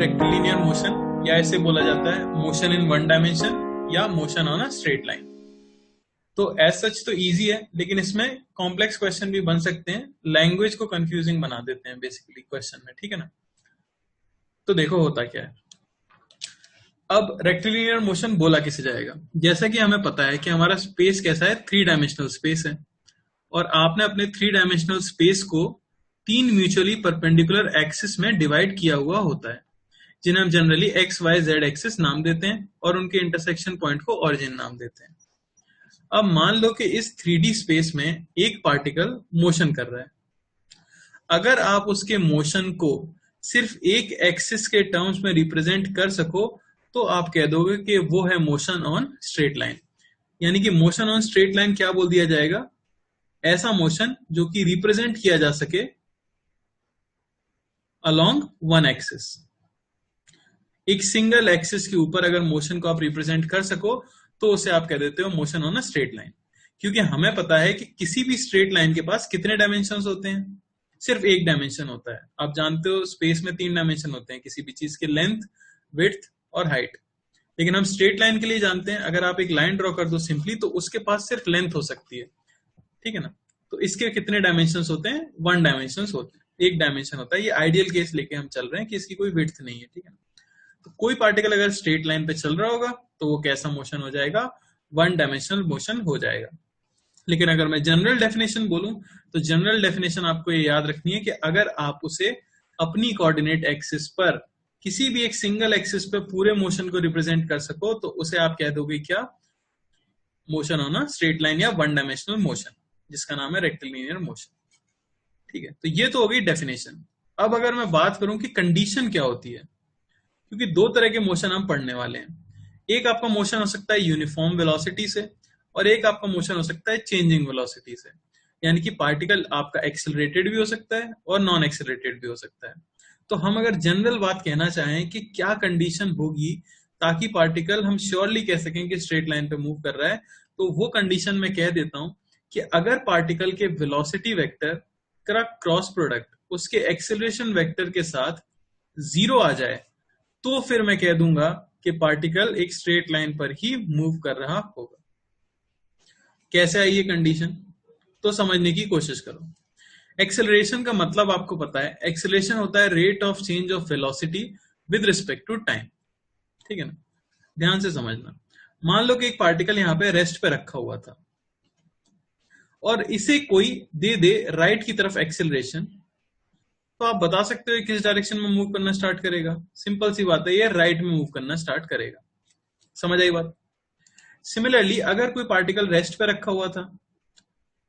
Rectilinear motion, या इसे बोला जाता है मोशन इन वन डायमेंशन या motion on a straight line. तो एज सच तो इजी है, लेकिन इसमें कॉम्प्लेक्स क्वेश्चन भी बन सकते हैं, लैंग्वेज को कंफ्यूजिंग बना देते हैं बेसिकली क्वेश्चन में, ठीक है ना। तो देखो होता क्या है। अब रेक्टिलिनियर मोशन बोला किसे जाएगा, जैसा कि हमें पता है कि हमारा स्पेस कैसा है, 3 डायमेंशनल स्पेस है, और आपने अपने 3 डायमेंशनल स्पेस को 3 म्यूचुअली परपेंडिकुलर एक्सिस में डिवाइड किया हुआ होता है, जिन्हें हम generally X Y Z axis नाम देते हैं, और उनके इंटरसेक्शन पॉइंट को ओरिजिन नाम देते हैं। अब मान लो कि इस 3D स्पेस में एक पार्टिकल मोशन कर रहा है। अगर आप उसके मोशन को सिर्फ एक एक्सिस के टर्म्स में रिप्रेजेंट कर सको तो आप कह दोगे कि वो है मोशन ऑन स्ट्रेट लाइन। यानी कि मोशन ऑन स्ट्रेट लाइन क्या बोल दिया जाएगा, ऐसा मोशन जो कि रिप्रेजेंट किया जा सके अलोंग वन एक्सिस। एक सिंगल एक्सिस के ऊपर अगर मोशन को आप रिप्रेजेंट कर सको तो उसे आप कह देते हो motion on a straight line. क्योंकि हमें पता है कि किसी भी स्ट्रेट लाइन के पास कितने डायमेंशंस होते हैं, सिर्फ एक डायमेंशन होता है। आप जानते हो स्पेस में 3 डायमेंशन होते हैं किसी भी चीज के, लेंथ, विड्थ और हाइट। लेकिन हम स्ट्रेट लाइन के लिए जानते हैं अगर आप एक लाइन ड्रॉ कर दो सिंपली तो उसके पास सिर्फ लेंथ हो सकती है, ठीक है ना। तो इसके कितने डायमेंशंस होते हैं, 1 डायमेंशंस होते हैं, एक डायमेंशन होता है। ये आइडियल केस लेके हम चल रहे हैं कि इसकी कोई विड्थ नहीं है, ठीक है ना। तो कोई पार्टिकल अगर स्ट्रेट लाइन पे चल रहा होगा तो वो कैसा मोशन हो जाएगा, 1 डायमेंशनल मोशन हो जाएगा। लेकिन अगर मैं जनरल डेफिनेशन बोलूं तो जनरल डेफिनेशन आपको ये याद रखनी है कि अगर आप उसे अपनी कोऑर्डिनेट एक्सिस पर किसी भी एक सिंगल एक्सिस पे पूरे मोशन को रिप्रेजेंट कर सको तो उसे आप कह दोगे क्या, motion on a straight line या 1 डायमेंशनल मोशन, जिसका नाम है रेक्टिलिनियर मोशन, ठीक है। तो ये तो हो गई डेफिनेशन। अब अगर मैं बात करूं कि कंडीशन क्या होती है, क्योंकि 2 तरह के मोशन हम पढ़ने वाले हैं। एक आपका मोशन हो सकता है यूनिफॉर्म वेलोसिटी से, और एक आपका मोशन हो सकता है चेंजिंग वेलोसिटी से। यानी कि पार्टिकल आपका एक्सेलरेटेड भी हो सकता है और नॉन एक्सेलरेटेड भी हो सकता है। तो हम अगर जनरल बात कहना चाहें कि क्या कंडीशन होगी ताकि पार्टिकल हम श्योरली कह सकें कि स्ट्रेट लाइन पे मूव कर रहा है, तो वो कंडीशन मैं कह देता हूं कि अगर पार्टिकल के वेलोसिटी वेक्टर का क्रॉस प्रोडक्ट उसके एक्सेलरेशन वेक्टर के साथ 0 आ जाए तो फिर मैं कह दूंगा कि पार्टिकल एक स्ट्रेट लाइन पर ही मूव कर रहा होगा। कैसे आई ये कंडीशन, तो समझने की कोशिश करो। एक्सेलरेशन का मतलब आपको पता है, एक्सेलरेशन होता है rate of change of velocity with respect to time, ठीक है ना। ध्यान से समझना। मान लो कि एक पार्टिकल यहां पे रेस्ट पे रखा हुआ था और इसे कोई दे दे राइट की तरफ एक्सेलरेशन, तो आप बता सकते हो किस डायरेक्शन में मूव करना स्टार्ट करेगा। सिंपल सी बात है, ये राइट में मूव करना स्टार्ट करेगा। समझ आई बात। सिमिलरली अगर कोई पार्टिकल रेस्ट पे रखा हुआ था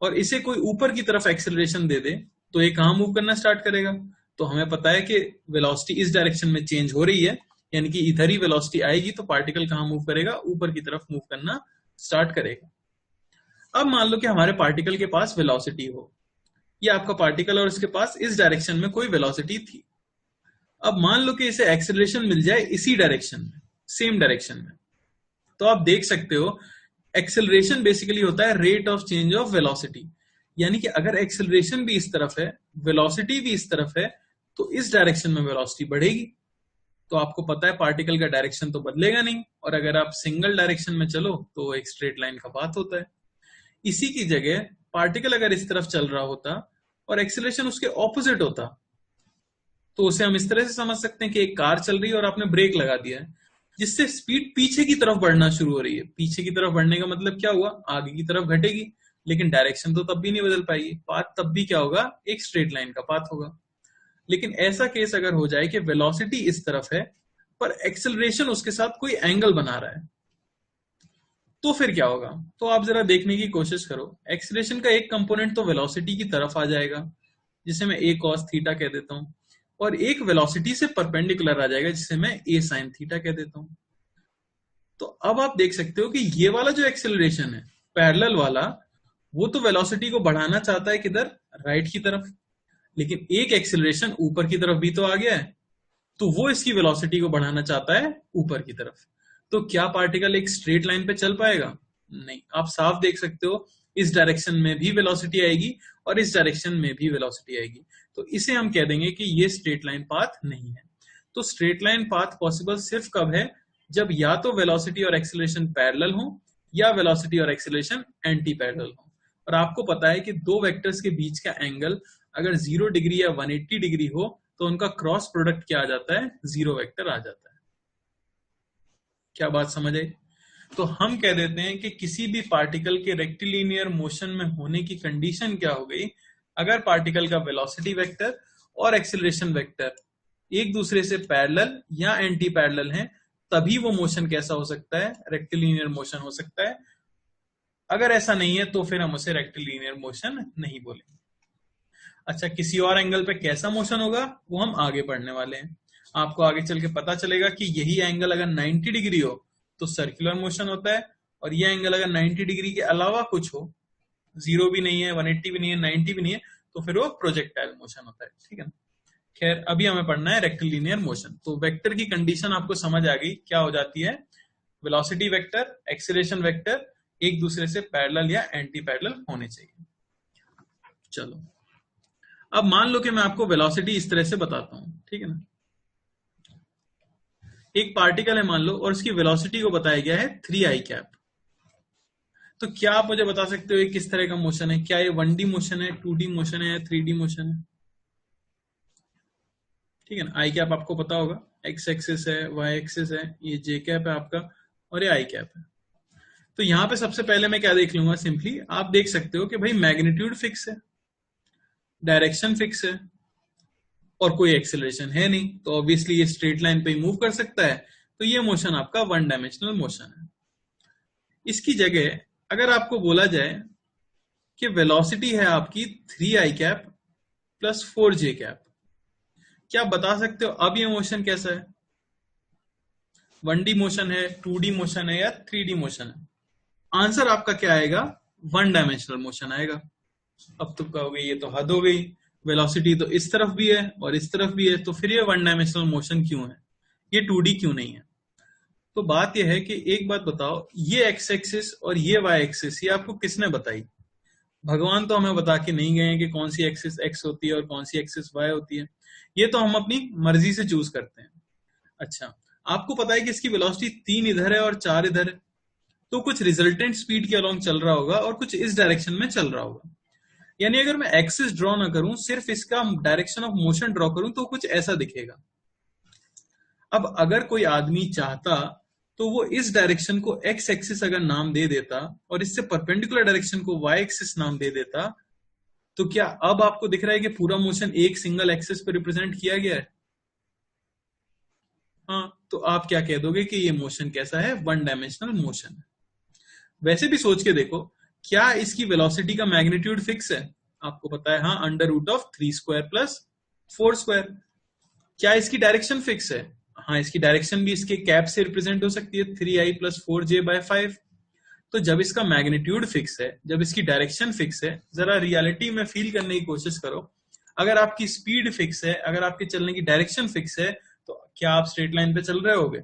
और इसे कोई ऊपर की तरफ एक्सेलरेशन दे दे तो ये कहां मूव करना स्टार्ट करेगा। तो हमें पता है कि वेलोसिटी इस डायरेक्शन में चेंज हो रही है, यानी कि इधर ही वेलोसिटी आएगी, तो पार्टिकल कहां मूव करेगा, ऊपर की तरफ मूव करना स्टार्ट करेगा। अब मान लो कि हमारे पार्टिकल के पास वेलोसिटी हो, ये आपका पार्टिकल और इसके पास इस डायरेक्शन में कोई वेलोसिटी थी। अब मान लो कि इसे एक्सेलरेशन मिल जाए इसी डायरेक्शन में, सेम डायरेक्शन में, तो आप देख सकते हो एक्सेलरेशन बेसिकली होता है rate of change of velocity. यानी कि अगर एक्सेलरेशन भी इस तरफ है, वेलोसिटी भी इस तरफ है, तो इस डायरेक्शन में वेलोसिटी बढ़ेगी। तो आपको पता है पार्टिकल का डायरेक्शन तो बदलेगा नहीं, और अगर आप सिंगल डायरेक्शन में चलो तो एक स्ट्रेट लाइन का पाथ होता है। इसी की जगह पार्टिकल अगर इस तरफ चल रहा होता और एक्सेलरेशन उसके ऑपोजिट होता तो उसे हम इस तरह से समझ सकते हैं कि एक कार चल रही है और आपने ब्रेक लगा दिया है, जिससे स्पीड पीछे की तरफ बढ़ना शुरू हो रही है। पीछे की तरफ बढ़ने का मतलब क्या हुआ, आगे की तरफ घटेगी, लेकिन डायरेक्शन तो तब भी नहीं बदल पाएगी, पाथ तब भी क्या होगा, एक स्ट्रेट लाइन का पाथ होगा। लेकिन ऐसा केस अगर हो जाए कि वेलोसिटी इस तरफ है पर एक्सेलरेशन उसके साथ कोई एंगल बना रहा है, तो फिर क्या होगा। तो आप जरा देखने की कोशिश करो। एक्सेलरेशन का एक कंपोनेंट तो वेलोसिटी की तरफ आ जाएगा, जिसे मैं a cos थीटा कह देता हूं, और एक वेलोसिटी से परपेंडिकुलर आ जाएगा जिसे मैं a sin थीटा कह देता हूं। तो अब आप देख सकते हो कि ये वाला जो एक्सेलरेशन है पैरेलल वाला, वो तो वेलोसिटी को बढ़ाना चाहता है किधर, राइट की तरफ, लेकिन एक एक्सेलरेशन ऊपर की तरफ भी तो आ गया है, तो वो इसकी वेलोसिटी को बढ़ाना चाहता है ऊपर की तरफ। तो क्या पार्टिकल एक स्ट्रेट लाइन पे चल पाएगा, नहीं। आप साफ देख सकते हो इस डायरेक्शन में भी वेलोसिटी आएगी और इस डायरेक्शन में भी वेलोसिटी आएगी, तो इसे हम कह देंगे कि ये स्ट्रेट लाइन पाथ नहीं है। तो स्ट्रेट लाइन पाथ पॉसिबल सिर्फ कब है, जब या तो वेलोसिटी और एक्सीलरेशन पैरेलल हो या वेलोसिटी और एक्सीलरेशन एंटी पैरेलल हो। और आपको पता है कि दो वेक्टर्स के बीच का एंगल अगर 0 डिग्री या 180 डिग्री हो तो उनका क्रॉस प्रोडक्ट क्या आ जाता है, 0 वेक्टर आ जाता है। क्या बात समझ आई? तो हम कह देते हैं कि किसी भी पार्टिकल के रेक्टिलिनियर मोशन में होने की कंडीशन क्या हो गई, अगर पार्टिकल का वेलोसिटी वेक्टर और एक्सीलरेशन वेक्टर एक दूसरे से पैरेलल या एंटी पैरेलल हैं, तभी वो मोशन कैसा हो सकता है, रेक्टिलिनियर मोशन हो सकता है। अगर ऐसा नहीं है तो फिर हम उसे रेक्टिलिनियर मोशन नहीं बोलेंगे। अच्छा, किसी और एंगल पे कैसा मोशन होगा वो हम आगे पढ़ने वाले हैं। आपको आगे चल के पता चलेगा कि यही एंगल अगर 90 डिग्री हो तो सर्कुलर मोशन होता है, और ये एंगल अगर 90 डिग्री के अलावा कुछ हो, 0 भी नहीं है, 180 भी नहीं है, 90 भी नहीं है, तो फिर वो प्रोजेक्टाइल मोशन होता है। ठीक है ना? खैर, अभी हमें पढ़ना है रेक्टिलिनियर मोशन। तो वेक्टर की कंडीशन आपको समझ आ गई, क्या हो जाती है, वेलोसिटी वेक्टर, एक्सीलरेशन वेक्टर एक दूसरे से पैरेलल या एंटी पैरेलल होने चाहिए। चलो, अब मान लो कि मैं आपको वेलोसिटी इस तरह से बताता हूं, ठीक है ना। एक पार्टिकल है मान लो, और उसकी वेलोसिटी को बताया गया है 3i कैप। तो क्या आप मुझे बता सकते हो ये किस तरह का मोशन है? क्या ये 1D मोशन है, 2D मोशन है या 3D मोशन है? ठीक है ना, आई कैप आपको पता होगा, एक्स एक्सिस है, वाई एक्सिस है, ये जे कैप है आपका, और ये आई कैप है। तो यहां पे सबसे पहले मैं क्या देख लूंगा, सिंपली आप देख सकते हो कि भाई मैग्नीट्यूड फिक्स है, डायरेक्शन फिक्स है, और कोई एक्सेलरेशन है नहीं, तो ऑब्वियसली ये स्ट्रेट लाइन पे ही मूव कर सकता है। तो ये मोशन आपका वन डायमेंशनल मोशन है। इसकी जगह अगर आपको बोला जाए कि वेलोसिटी है आपकी 3i cap plus 4j cap, क्या आप बता सकते हो अब ये मोशन कैसा है? 1D मोशन है, 2D मोशन है या 3D मोशन है? आंसर आपका क्या आएगा? वन डायमेंशनल मोशन आएगा। अब तो कहोगे ये तो हद हो गई, वेलोसिटी तो इस तरफ भी है और इस तरफ भी है, तो फिर ये वन डायमेंशनल मोशन क्यों है, ये 2D क्यों नहीं है? तो बात यह है कि एक बात बताओ, ये एक्स एक्सिस और ये वाई एक्सिस, ये आपको किसने बताई? भगवान तो हमें बता के नहीं गए हैं कि कौन सी एक्सिस एक्स होती है और कौन सी एक्सिस वाई होती है। ये तो हम अपनी मर्जी से चूज करते हैं। अच्छा, आपको पता है कि इसकी वेलोसिटी 3 इधर है और 4 इधर है, तो कुछ रिजल्टेंट स्पीड के अलोंग चल रहा होगा और कुछ इस डायरेक्शन में चल रहा होगा। यानी अगर मैं एक्सिस ड्रॉ ना करूं, सिर्फ इसका डायरेक्शन ऑफ मोशन ड्रॉ करूं, तो कुछ ऐसा दिखेगा। अब अगर कोई आदमी चाहता तो वो इस डायरेक्शन को एक्स एक्सिस अगर नाम दे देता और इससे परपेंडिकुलर डायरेक्शन को वाई एक्सिस नाम दे देता, तो क्या अब आपको दिख रहा है कि पूरा मोशन एक सिंगल एक्सिस पर रिप्रेजेंट किया गया है? हाँ, तो आप क्या कह दोगे कि ये मोशन कैसा है? वन डायमेंशनल मोशन है। वैसे भी सोच के देखो, क्या इसकी वेलोसिटी का मैग्नीट्यूड फिक्स है? आपको पता है, हाँ, under root of 3 square plus 4 square. क्या इसकी डायरेक्शन फिक्स है? हाँ, इसकी डायरेक्शन भी इसके कैप से रिप्रेजेंट हो सकती है, 3i प्लस 4j/5। तो जब इसका मैग्नीट्यूड फिक्स है, जब इसकी डायरेक्शन फिक्स है, जरा रियलिटी में फील करने की कोशिश करो। अगर आपकी स्पीड फिक्स है, अगर आपके चलने की डायरेक्शन फिक्स है, तो क्या आप स्ट्रेट लाइन पे चल रहे होगे?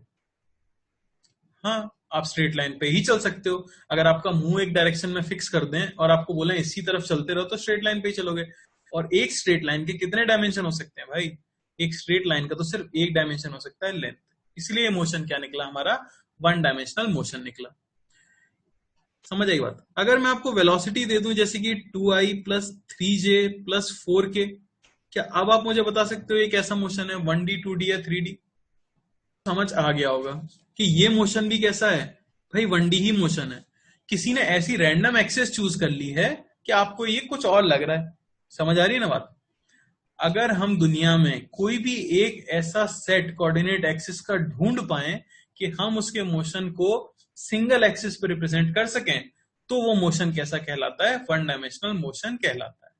हाँ, आप स्ट्रेट लाइन पे ही चल सकते हो। अगर आपका मुंह एक डायरेक्शन में फिक्स कर दें और आपको बोले इसी तरफ चलते रहो, तो स्ट्रेट लाइन पे ही चलोगे। और एक स्ट्रेट लाइन के कितने डायमेंशन हो सकते हैं भाई? एक स्ट्रेट लाइन का तो सिर्फ एक डायमेंशन हो सकता है, लेंथ। इसलिए मोशन क्या निकला हमारा? वन डायमेंशनल मोशन निकला। समझ आई बात? अगर मैं आपको वेलोसिटी दे दूं जैसे कि 2i plus 3j plus 4k, क्या अब आप मुझे बता सकते हो ये कैसा मोशन है, 1D 2D या 3D? समझ आ गया होगा कि ये मोशन भी कैसा है भाई, 1D ही मोशन है। किसी ने ऐसी रैंडम एक्सेस चूज कर ली है कि आपको ये कुछ और लग रहा है। समझ आ रही है ना बात? अगर हम दुनिया में कोई भी एक ऐसा सेट कोऑर्डिनेट एक्सिस का ढूंढ पाए कि हम उसके मोशन को सिंगल एक्सिस पर रिप्रेजेंट कर सकें, तो वो मोशन कैसा कहलाता है? वन डायमेंशनल मोशन कहलाता है।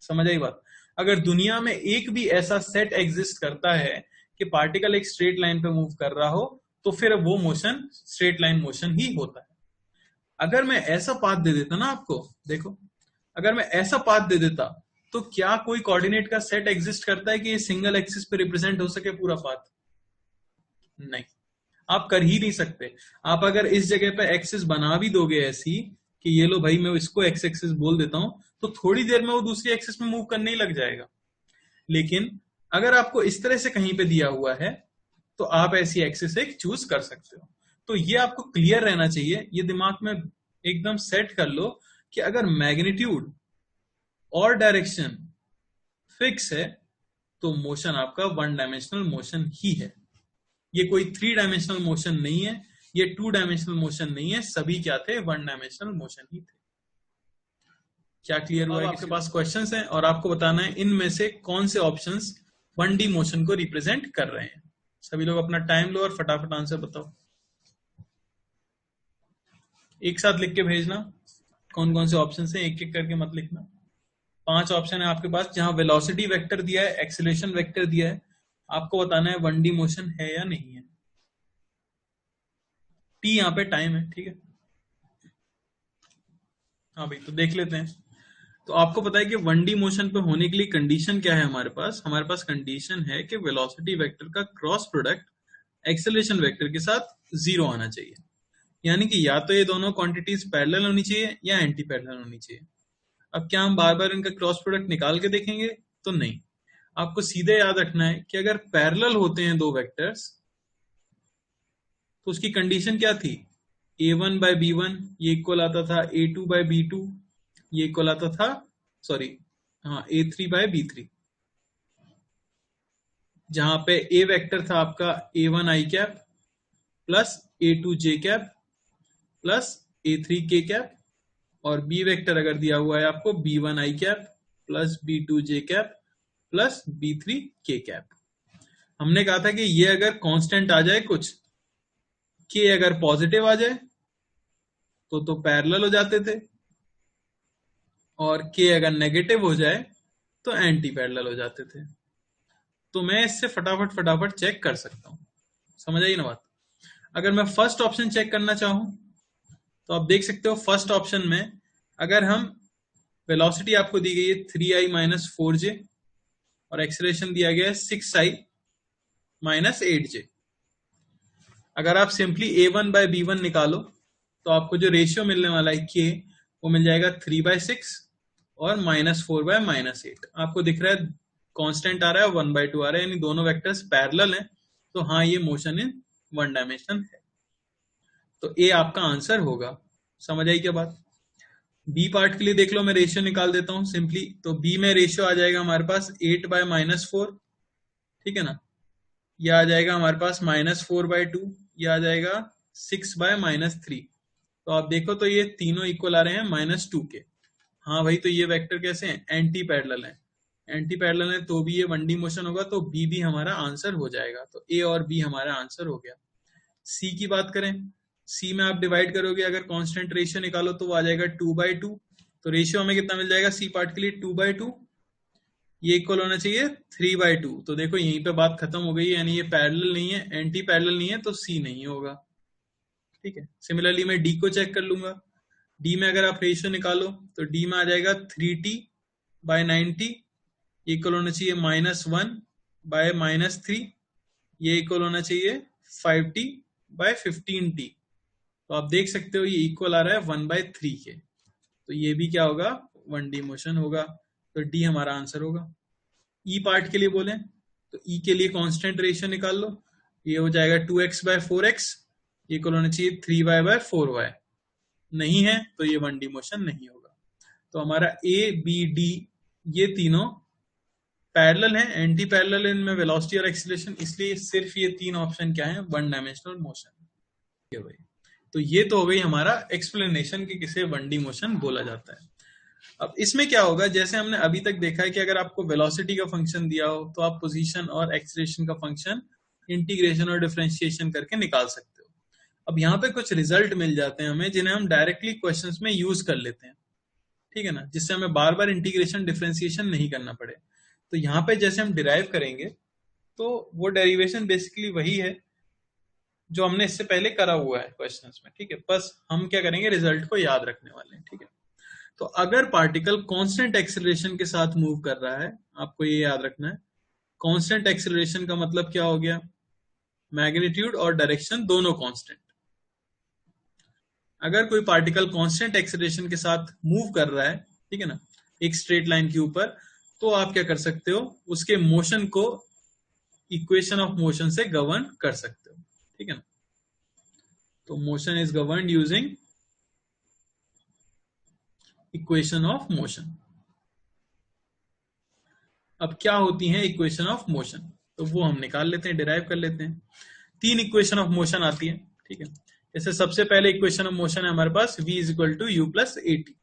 समझ आई बात? अगर दुनिया में एक भी ऐसा सेट एग्जिस्ट करता है कि पार्टिकल एक स्ट्रेट लाइन पे मूव कर रहा हो, तो फिर वो मोशन स्ट्रेट लाइन मोशन ही होता है। अगर मैं ऐसा पाथ दे देता ना आपको, देखो, अगर मैं ऐसा पाथ दे देता, तो क्या कोई कोऑर्डिनेट का सेट एग्जिस्ट करता है कि ये सिंगल एक्सिस पे रिप्रेजेंट हो सके पूरा पाथ? नहीं, आप कर ही नहीं सकते। आप अगर इस जगह पे एक्सिस बना भी दोगे ऐसी कि ये लो भाई, मैं इसको एक्स एक्सिस बोल देता हूं, तो थोड़ी देर में वो दूसरी एक्सिस में मूव करने ही लग जाएगा। लेकिन अगर आपको इस तरह से कहीं पे दिया हुआ है तो आप ऐसी एक्सिस एक चूज कर सकते हो। तो ये आपको क्लियर रहना चाहिए, ये दिमाग में एकदम सेट कर लो कि अगर मैग्नीट्यूड और डायरेक्शन फिक्स है तो मोशन आपका वन डायमेंशनल मोशन ही है। ये कोई 3 डायमेंशनल मोशन नहीं है, ये 2 डायमेंशनल मोशन नहीं है, सभी क्या थे, 1 डायमेंशनल मोशन ही थे। क्या क्लियर हुआ है? आपके पास क्वेश्चंस हैं और आपको बताना है इनमें से कौन से ऑप्शंस 1D मोशन को रिप्रेजेंट कर रहे हैं। सभी लोग अपना टाइम लो और फटाफट आंसर बताओ। एक साथ लिख के भेजना कौन कौन से ऑप्शन हैं, एक एक करके मत लिखना। 5 ऑप्शन है आपके पास जहां वेलोसिटी वेक्टर दिया है, एक्सेलरेशन वेक्टर दिया है, आपको बताना है 1D मोशन है या नहीं है। टी यहाँ पे टाइम है, ठीक है। हाँ भाई, तो देख लेते हैं। तो आपको पता है कि 1D मोशन पे होने के लिए कंडीशन क्या है हमारे पास कंडीशन है कि वेलोसिटी वेक्टर का क्रॉस प्रोडक्ट एक्सेलरेशन वेक्टर के साथ 0 आना चाहिए। यानी कि या तो ये दोनों क्वांटिटीज पैरेलल होनी चाहिए या एंटी पैरेलल होनी चाहिए। अब क्या हम बार बार इनका क्रॉस प्रोडक्ट निकाल के देखेंगे? तो नहीं, आपको सीधे याद रखना है कि अगर पैरेलल होते हैं दो वेक्टर्स तो उसकी कंडीशन क्या थी, a1 by b1 ये इक्वल आता था a2 by b2, ये इक्वल आता था a3 by b3, जहां पे a वेक्टर था आपका a1 i cap plus a2 j cap plus a3 k cap, और b वेक्टर अगर दिया हुआ है आपको b1 i cap plus b2 j cap plus b3 k cap. हमने कहा था कि ये अगर कांस्टेंट आ जाए कुछ, k अगर पॉजिटिव आ जाए तो पैरेलल हो जाते थे, और k अगर नेगेटिव हो जाए तो एंटी पैरेलल हो जाते थे। तो मैं इससे फटाफट चेक कर सकता हूं। समझ आई ना बात? अगर मैं फर्स्ट ऑप्शन चेक करना चाहूं तो आप देख सकते हो फर्स्ट ऑप्शन में अगर हम वेलोसिटी आपको दी गई है 3i माइनस 4j और एक्सेलरेशन दिया गया है 6i माइनस 8j। अगर आप सिंपली a1 by b1 निकालो तो आपको जो रेशियो मिलने वाला है k वो मिल जाएगा 3/6 और -4 by -8। आपको दिख रहा है कांस्टेंट आ रहा है, 1/2 आ रहा है, यानी दोनों वेक्टर्स पैरेलल हैं। तो हाँ, ये मोशन इन 1 डायमेंशन है। तो ए आपका आंसर होगा। समझ आई क्या बात? बी पार्ट के लिए देख लो, मैं रेशियो निकाल देता हूं सिंपली। तो बी में रेशियो आ जाएगा हमारे पास 8 by -4, ठीक है ना। यह आ जाएगा हमारे पास -4/2, यह आ जाएगा 6 by -3। तो आप देखो तो ये तीनों इक्वल आ रहे हैं -2 के। हाँ भाई, तो ये वेक्टर कैसे हैं, एंटी पैरेलल हैं। एंटी पैरेलल है तो भी ये 1D मोशन होगा, तो बी भी हमारा आंसर हो जाएगा। तो ए और बी हमारा आंसर हो गया। सी की बात करें, सी में आप डिवाइड करोगे, अगर कांस्टेंट रेशियो निकालो तो वो आ जाएगा 2/2। तो रेशियो हमें कितना मिल जाएगा सी पार्ट के लिए, 2/2। ये इक्वल होना चाहिए 3/2। तो देखो यहीं पे बात खत्म हो गई, यानी ये पैरेलल नहीं है, एंटी पैरेलल नहीं है, तो सी नहीं होगा। ठीक है। सिमिलरली मैं डी को चेक कर लूंगा। डी में अगर आप रेशियो निकालो तो डी में आ जाएगा 3t by 90, इक्वल होना चाहिए -1 by -3, ये इक्वल होना चाहिए 5t by 15t। तो आप देख सकते हो ये इक्वल आ रहा है 1/3 के। तो ये भी क्या होगा, 1D मोशन होगा। तो डी हमारा आंसर होगा। ई पार्ट के लिए बोले तो ई के लिए कांस्टेंट रेशियो निकाल लो, ये हो जाएगा 2x by 4x, इक्वल होना चाहिए 3y by 4y। नहीं है तो ये 1D मोशन नहीं होगा। तो हमारा ए बी डी ये तीनों पैरेलल हैं, एंटी पैरेलल है इनमें वेलोसिटी और एक्सीलरेशन, इसलिए सिर्फ ये 3 ऑप्शन क्या है, 1 डायमेंशनल मोशन। भाई, तो ये तो हो गई हमारा एक्सप्लेनेशन कि किसे 1D मोशन बोला जाता है। अब इसमें क्या होगा, जैसे हमने अभी तक देखा है कि अगर आपको वेलोसिटी का फंक्शन दिया हो तो आप पोजीशन और एक्सीलरेशन का फंक्शन इंटीग्रेशन और डिफरेंशिएशन करके निकाल सकते हो। अब यहाँ पे कुछ रिजल्ट मिल जाते हैं हमें, जिन्हें हम डायरेक्टली क्वेश्चंस में यूज कर लेते हैं, ठीक है ना, जिससे हमें बार बार इंटीग्रेशन डिफरेंशिएशन नहीं करना पड़े। तो यहाँ पे जैसे हम डिराइव करेंगे तो वो डेरिवेशन बेसिकली वही है जो हमने इससे पहले करा हुआ है क्वेश्चंस में, ठीक है। बस हम क्या करेंगे, रिजल्ट को याद रखने वाले हैं, ठीक है। तो अगर पार्टिकल कांस्टेंट एक्सेलरेशन के साथ मूव कर रहा है, आपको ये याद रखना है, कांस्टेंट एक्सेलरेशन का मतलब क्या हो गया, मैग्नीट्यूड और डायरेक्शन दोनों कांस्टेंट। अगर कोई पार्टिकल कांस्टेंट एक्सेलरेशन के साथ मूव कर रहा है, ठीक है ना, एक स्ट्रेट लाइन के ऊपर, तो आप क्या कर सकते हो, उसके मोशन को इक्वेशन ऑफ मोशन से गवर्न कर सकते हो, ठीक है ना। तो motion is governed using equation of motion. अब क्या होती है इक्वेशन ऑफ मोशन, तो वो हम निकाल लेते हैं, डिराइव कर लेते हैं। 3 इक्वेशन ऑफ मोशन आती है, ठीक है। जैसे सबसे पहले इक्वेशन ऑफ मोशन है हमारे पास v is equal to u plus a t.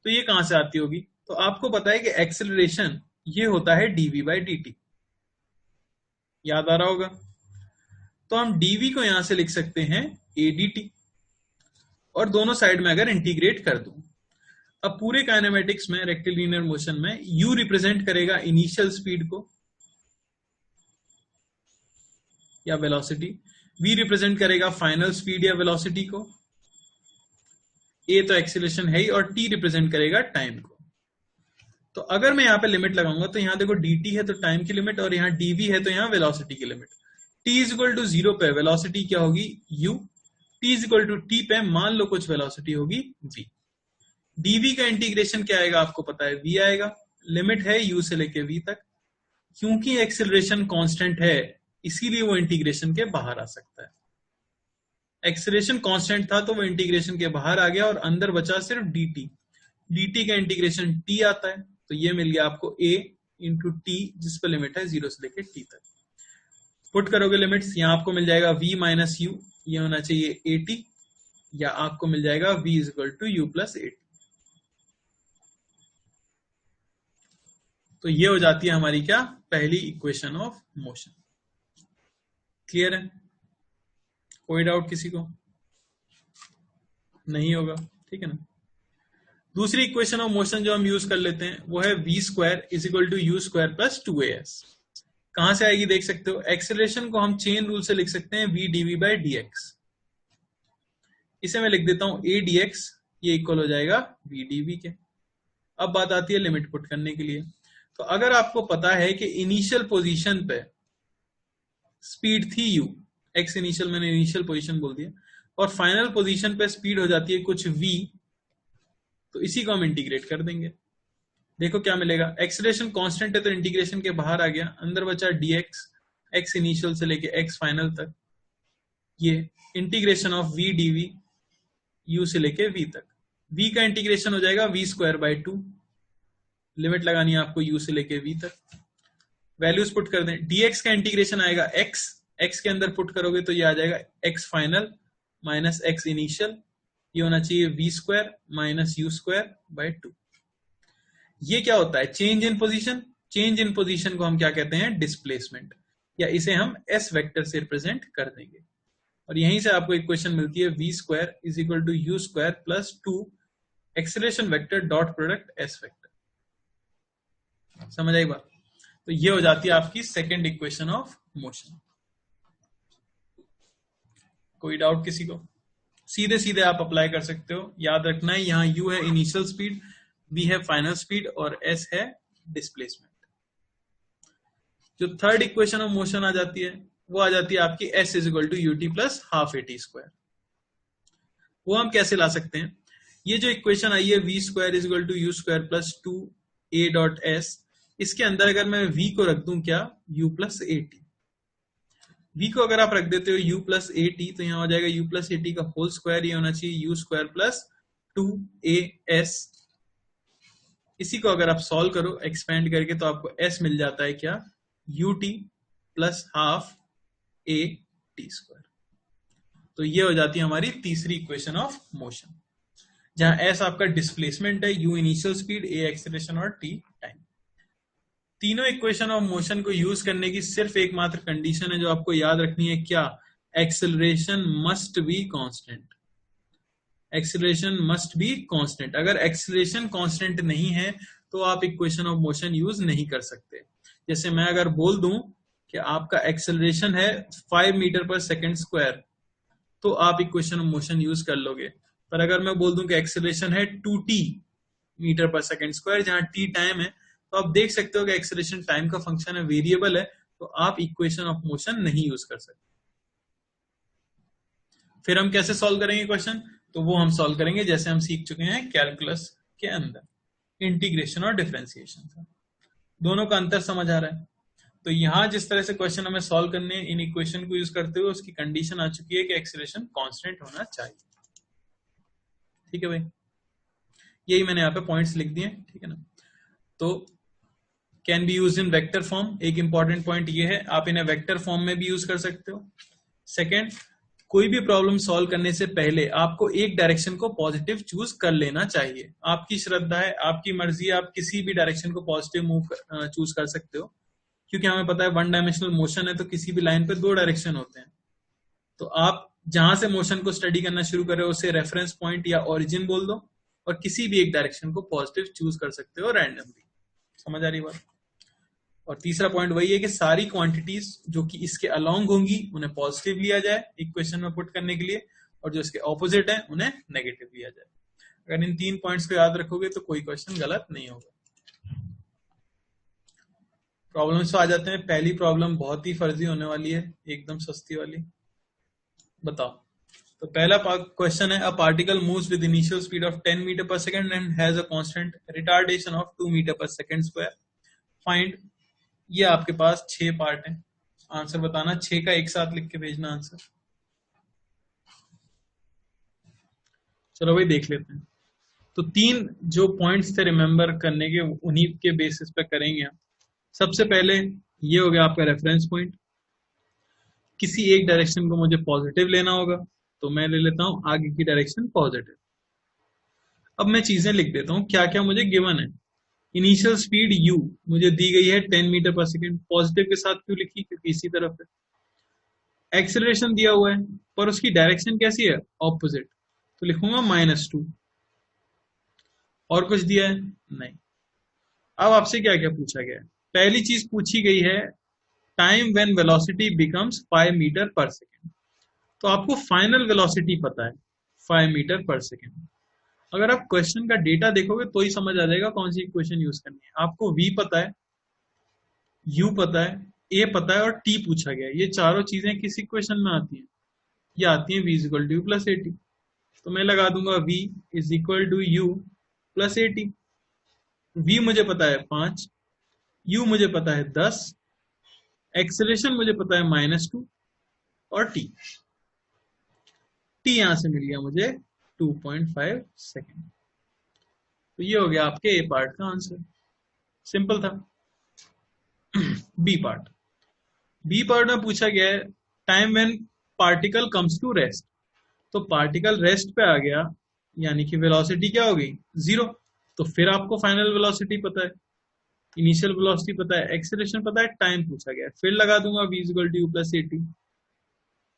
तो ये कहां से आती होगी, तो आपको पता है कि एक्सेलरेशन ये होता है dv बाई dt, याद आ रहा होगा। तो हम dv को यहां से लिख सकते हैं a dt, और दोनों साइड में अगर इंटीग्रेट कर दूं, अब पूरे काइनेमेटिक्स में रेक्टिलिनियर मोशन में u रिप्रेजेंट करेगा इनिशियल स्पीड को या वेलोसिटी, v रिप्रेजेंट करेगा फाइनल स्पीड या वेलोसिटी को, a तो एक्सीलरेशन है ही, और t रिप्रेजेंट करेगा टाइम को। तो अगर मैं यहां पे लिमिट लगाऊंगा तो यहां देखो dt है तो टाइम की लिमिट, और यहां dv है तो यहां वेलोसिटी की limit. t is equal to 0 पे वेलोसिटी क्या होगी u, t is equal to t पे मान लो कुछ वेलोसिटी होगी v। dv का इंटीग्रेशन क्या आएगा आपको पता है, v आएगा, लिमिट है u से लेके v तक। क्योंकि एक्सेलरेशन कांस्टेंट है इसीलिए वो इंटीग्रेशन के बाहर आ सकता है। एक्सेलरेशन कांस्टेंट था तो वो इंटीग्रेशन के बाहर आ गया और अंदर बचा सिर्फ dt। dt का इंटीग्रेशन t आता है, तो ये मिल गया आपको a इंटू टी, जिस पर लिमिट है 0 से लेके t तक। पुट करोगे लिमिट्स, यहां आपको मिल जाएगा v माइनस यू, ये होना चाहिए at, या आपको मिल जाएगा v is equal to u plus at। तो ये हो जाती है हमारी क्या, पहली इक्वेशन ऑफ मोशन। क्लियर है, कोई डाउट किसी को नहीं होगा, ठीक है ना। दूसरी इक्वेशन ऑफ मोशन जो हम यूज कर लेते हैं वो है v square is equal to u square plus 2as। कहां से आएगी देख सकते हो, एक्सेलरेशन को हम चेन रूल से लिख सकते हैं v dv बाई dx। इसे मैं लिख देता हूं a dx, ये इक्वल हो जाएगा v dv के। अब बात आती है लिमिट पुट करने के लिए। तो अगर आपको पता है कि इनिशियल पोजीशन पे स्पीड थी u, x इनिशियल, मैंने इनिशियल पोजीशन बोल दिया, और फाइनल पोजीशन पे स्पीड हो जाती है कुछ v, तो इसी को हम इंटीग्रेट कर देंगे। देखो क्या मिलेगा, एक्सेलरेशन कांस्टेंट है तो इंटीग्रेशन के बाहर आ गया, अंदर बचा dx, x इनिशियल से लेके x फाइनल तक, ये integration of v dv u से लेके v तक। v का इंटीग्रेशन हो जाएगा v स्क्वायर बाई 2, लिमिट लगानी है आपको u से लेके v तक। वैल्यूज पुट कर दें, dx का इंटीग्रेशन आएगा x के अंदर पुट करोगे तो ये आ जाएगा x final minus x initial, ये होना चाहिए v square minus you square by 2। ये क्या होता है, change in position. Change in position को हम क्या कहते हैं, डिस्प्लेसमेंट, या इसे हम s वेक्टर से रिप्रेजेंट कर देंगे। और यहीं से आपको इक्वेशन मिलती है v square is equal to u square plus 2 acceleration vector dot product s vector. समझ आई बात। तो ये हो जाती है आपकी सेकेंड इक्वेशन ऑफ मोशन। कोई डाउट किसी को, सीधे सीधे आप अप्लाई कर सकते हो। याद रखना है यहां u है इनिशियल स्पीड, v है फाइनल स्पीड, और s है डिस्प्लेसमेंट। जो थर्ड इक्वेशन ऑफ मोशन आ जाती है वो आ जाती है आपकी s is equal to u t plus half a t square. वो हम कैसे ला सकते हैं, ये जो इक्वेशन आई है v square is equal to u square plus 2 a dot s, इसके अंदर अगर मैं v को रख दूं क्या, u plus a t. v को अगर आप रख देते हो u प्लस ए टी तो यहां हो जाएगा u प्लस ए टी का होल स्क्वायर, ये होना चाहिए u स्क्वायर प्लस 2as। इसी को अगर आप सॉल्व करो एक्सपेंड करके तो आपको s मिल जाता है क्या, ut plus half a T square. तो ये हो जाती है हमारी तीसरी इक्वेशन ऑफ मोशन, जहां s आपका डिस्प्लेसमेंट है, u initial speed, a acceleration और t टाइम। तीनों इक्वेशन ऑफ मोशन को यूज करने की सिर्फ एकमात्र कंडीशन है जो आपको याद रखनी है, क्या, acceleration must be constant. Acceleration must be constant. अगर एक्सेलरेशन कांस्टेंट नहीं है तो आप इक्वेशन ऑफ मोशन यूज नहीं कर सकते। जैसे मैं अगर बोल दूं कि आपका एक्सेलरेशन है 5 मीटर पर सेकेंड स्क्वायर, तो आप इक्वेशन ऑफ मोशन यूज कर लोगे। पर अगर मैं बोल दूं कि एक्सेलरेशन है 2t metre per second square, जहां t टाइम है, तो आप देख सकते हो कि एक्सेलरेशन टाइम का फंक्शन है, वेरिएबल है, तो आप इक्वेशन ऑफ मोशन नहीं यूज कर सकते। फिर हम कैसे सॉल्व करेंगे क्वेश्चन, तो वो हम सॉल्व करेंगे जैसे हम सीख चुके हैं कैलकुलस के अंदर, इंटीग्रेशन और डिफरेंशिएशन। दोनों का अंतर समझ आ रहा है। तो यहाँ जिस तरह से क्वेश्चन हमें सॉल्व करने इन इक्वेशन को यूज करते हुए उसकी कंडीशन आ चुकी है कि एक्सीलरेशन कांस्टेंट होना चाहिए। ठीक है भाई, यही मैंने यहाँ पे पॉइंट्स लिख दिए, ठीक है ना। तो can be use in vector form, एक इंपॉर्टेंट पॉइंट ये है, आप इन्हें वेक्टर फॉर्म में भी यूज कर सकते हो। सेकेंड, कोई भी प्रॉब्लम सॉल्व करने से पहले आपको एक डायरेक्शन को पॉजिटिव चूज कर लेना चाहिए। आपकी श्रद्धा है, आपकी मर्जी है, आप किसी भी डायरेक्शन को पॉजिटिव मूव चूज कर सकते हो, क्योंकि हमें पता है वन डायमेंशनल मोशन है तो किसी भी लाइन पे दो डायरेक्शन होते हैं। तो आप जहां से मोशन को स्टडी करना शुरू कर रहे हो उसे रेफरेंस पॉइंट या ओरिजिन बोल दो और किसी भी एक डायरेक्शन को पॉजिटिव चूज कर सकते हो रैंडमली। समझ आ रही बात? और तीसरा पॉइंट वही है कि सारी क्वांटिटीज जो कि इसके अलोंग होंगी उन्हें पॉजिटिव लिया जाए इक्वेशन में पुट करने के लिए, और जो इसके ऑपोजिट है उन्हें नेगेटिव लिया जाए। अगर इन 3 पॉइंट्स को याद रखोगे तो कोई क्वेश्चन गलत नहीं होगा। प्रॉब्लम्स पे आ जाते हैं। पहली प्रॉब्लम बहुत ही फर्जी होने वाली है, एकदम सस्ती वाली। बताओ, तो पहला क्वेश्चन है, a particle moves with initial speed of 10 metre per second and has a constant retardation of 2 metre per second square, find. ये आपके पास 6 पार्ट है, आंसर बताना। 6 का एक साथ लिख के भेजना आंसर। चलो भाई देख लेते हैं। तो 3 जो पॉइंट्स थे रिमेंबर करने के, उन्हीं के बेसिस पे करेंगे। सबसे पहले ये हो गया आपका रेफरेंस पॉइंट। किसी एक डायरेक्शन को मुझे पॉजिटिव लेना होगा, तो मैं ले लेता हूं आगे की डायरेक्शन पॉजिटिव। अब मैं चीजें लिख देता हूं क्या क्या मुझे गिवन है। इनिशियल स्पीड u मुझे दी गई है 10 मीटर पर सेकेंड, पॉजिटिव के साथ क्यों लिखी, क्योंकि इसी तरफ है। एक्सेलरेशन दिया हुआ है पर उसकी डायरेक्शन कैसी है, ऑपोजिट, तो लिखूंगा -2। और कुछ दिया है नहीं। अब आपसे क्या क्या पूछा गया है। पहली चीज पूछी गई है time when velocity becomes 5 metre per second. तो आपको फाइनल वेलोसिटी पता है 5 मीटर पर सेकेंड। अगर आप क्वेश्चन का डेटा देखोगे तो ही समझ आ जाएगा कौन सी इक्वेशन यूज करनी है। आपको v पता है, u पता है, a पता है और t पूछा गया है। ये चारों चीजें किस इक्वेशन में आती हैं, ये आती हैं v equal to plus a t. तो मैं लगा दूंगा v is equal to u plus a t. v मुझे पता है 5, u मुझे पता है 10, एक्सेलरेशन मुझे पता है -2 और t यहां से मिल गया मुझे 2.5 सेकेंड। तो ये हो गया आपके ए पार्ट का आंसर, सिंपल था। बी पार्ट में पूछा गया है time when particle comes to rest. तो पार्टिकल रेस्ट पे आ गया, यानी कि वेलोसिटी क्या हो गई 0। तो फिर आपको फाइनल वेलोसिटी पता है, इनिशियल वेलोसिटी पता है, एक्सेलरेशन पता है, टाइम पूछा गया है। फिर लगा दूंगा v equal to plus a t.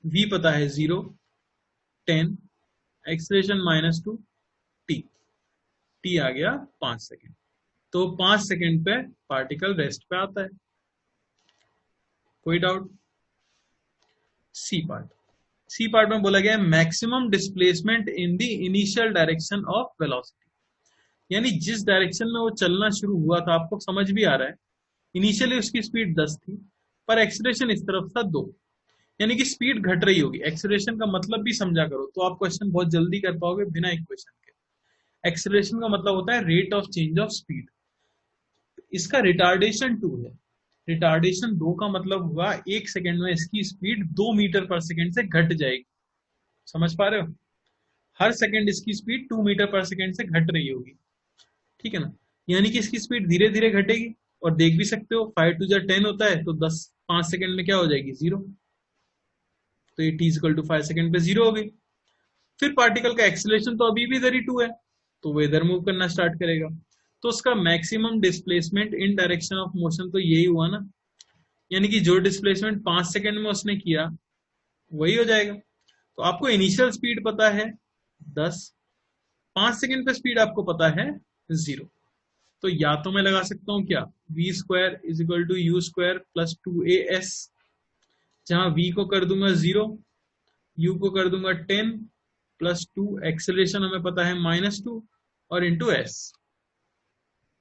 v पता है 0, 10, एक्सेलरेशन -2, t आ गया 5 सेकेंड। तो 5 सेकेंड पे पार्टिकल रेस्ट पे आता है। कोई डाउट? सी पार्ट में बोला गया है maximum displacement in the initial direction of velocity. यानी जिस डायरेक्शन में वो चलना शुरू हुआ था, आपको समझ भी आ रहा है, इनिशियली उसकी स्पीड 10 थी पर एक्सेलरेशन इस तरफ था 2, यानी कि स्पीड घट रही होगी। एक्सेलरेशन का मतलब भी समझा करो तो आप क्वेश्चन बहुत जल्दी कर पाओगे बिना इक्वेशन के। एक्सेलरेशन का मतलब होता है rate of change of speed. इसका रिटार्डेशन 2 है। रिटार्डेशन 2 का मतलब हुआ 1 सेकेंड में इसकी स्पीड 2 मीटर पर सेकेंड से घट जाएगी। समझ पा रहे हो? हर सेकेंड इसकी स्पीड 2 मीटर पर सेकेंड से घट रही होगी, ठीक है ना। यानी कि इसकी स्पीड धीरे धीरे घटेगी। और देख भी सकते हो 5 2 जा 10 होता है, तो 5 सेकेंड में क्या हो जाएगी 0। तो ये t इक्वल टू 5 सेकेंड पे 0 हो गई। फिर पार्टिकल का एक्सेलरेशन तो अभी भी इधर ही 2 है, तो वो इधर मूव करना स्टार्ट करेगा। तो उसका maximum displacement in direction of motion तो यही हुआ ना, यानी कि जो डिस्प्लेसमेंट 5 सेकेंड में उसने किया वही हो जाएगा। तो आपको इनिशियल स्पीड पता है 10, 5 सेकेंड पे स्पीड आपको पता है 0। तो या तो मैं लगा सकता हूं क्या, v square is equal to u square plus 2as, जहां v को कर दूंगा 0, u को कर दूंगा 10 प्लस 2, एक्सेलरेशन हमें पता है -2 और इंटू s।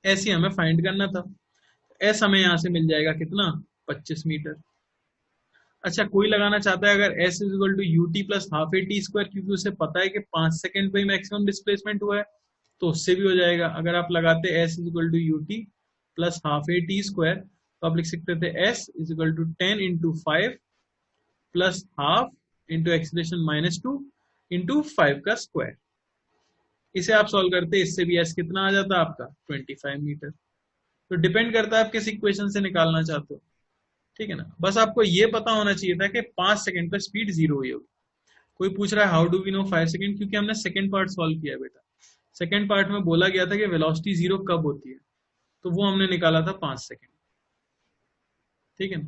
ऐसे हमें फाइंड करना था। s हमें यहां से मिल जाएगा कितना, 25 मीटर। अच्छा, कोई लगाना चाहता है अगर s is equal to u t plus half a t square, क्योंकि उसे पता है कि 5 सेकेंड पे ही मैक्सिमम डिस्प्लेसमेंट हुआ है, तो उससे भी हो जाएगा। अगर आप लगाते s is equal to u t plus half a t square, तो आप लिख सकते थे s is equal to 10 into 5 plus half into acceleration -2 into 5 का स्क्वायर। इसे आप सॉल्व करते, इससे भी s कितना आ जाता आपका 25 मीटर। तो डिपेंड करता है आप किस इक्वेशन से निकालना चाहते हो, ठीक है ना। बस आपको ये पता होना चाहिए था कि 5 सेकंड पर स्पीड 0 हुई होगी। कोई पूछ रहा है how do we know 5 second, क्योंकि हमने सेकंड पार्ट सॉल्व किया बेटा। सेकंड पार्ट में बोला गया था कि वेलोसिटी 0 कब होती है, तो वो हमने निकाला था 5 सेकंड, ठीक है ना।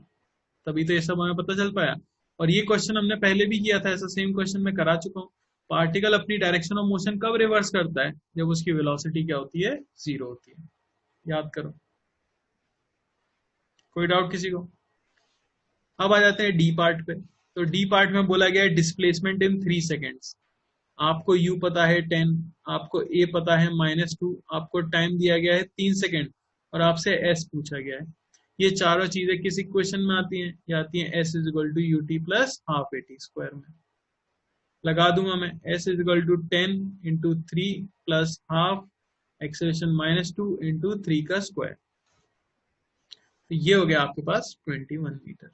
तभी तो ये सब हमें पता चल पाया। और ये क्वेश्चन हमने पहले भी किया था, ऐसा सेम क्वेश्चन मैं करा चुका हूँ। पार्टिकल अपनी डायरेक्शन ऑफ मोशन कब रिवर्स करता है, जब उसकी वेलोसिटी क्या होती है, 0 होती है। याद करो। कोई डाउट किसी को? अब आ जाते हैं डी पार्ट पे। तो डी पार्ट में बोला गया है डिस्प्लेसमेंट इन 3 सेकेंड्स। आपको u पता है 10, आपको a पता है -2, आपको टाइम दिया गया है 3 सेकेंड और आपसे s पूछा गया है। ये चारों चीजें किस इक्वेशन में आती हैं? ये आती हैं s is equal to ut plus half at square में। लगा दूंगा मैं s is equal to 10 into 3 plus half acceleration -2 into 3 का स्क्वायर। तो ये हो गया आपके पास 21 मीटर।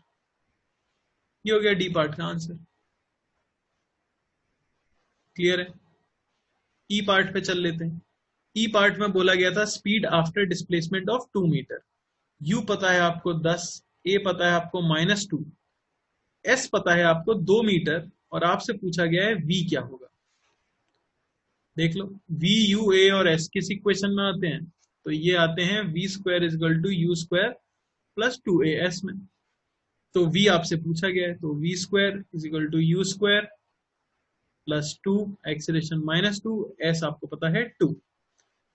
ये हो गया डी पार्ट का आंसर। क्लियर है? ई पार्ट पे चल लेते हैं। ई पार्ट में बोला गया था speed after displacement of 2 metre. यू पता है आपको 10, ए पता है आपको -2, एस पता है आपको 2 मीटर और आपसे पूछा गया है वी क्या होगा। देख लो, वी यू ए और एस किस इक्वेशन में आते हैं? तो ये आते हैं v square is equal to u square plus 2as में। तो v आपसे पूछा गया है, तो v square is equal to u square plus 2 acceleration -2, s आपको पता है 2।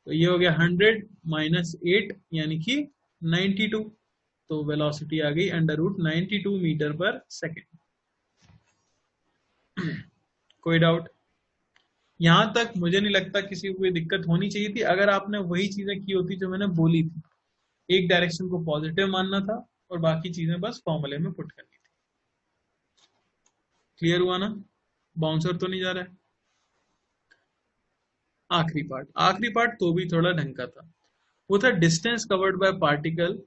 तो ये हो गया 100 माइनस 8 यानी कि 92। तो वेलोसिटी आ गई √92 मीटर पर सेकेंड। कोई डाउट? यहां तक मुझे नहीं लगता किसी को कोई दिक्कत होनी चाहिए थी, अगर आपने वही चीजें की होती जो मैंने बोली थी। एक डायरेक्शन को पॉजिटिव मानना था और बाकी चीजें बस फॉर्मूले में पुट करनी थी। क्लियर हुआ ना? बाउंसर तो नहीं जा रहा है? आखिरी पार्ट तो भी थोड़ा ढंग का था। वो था distance covered by particle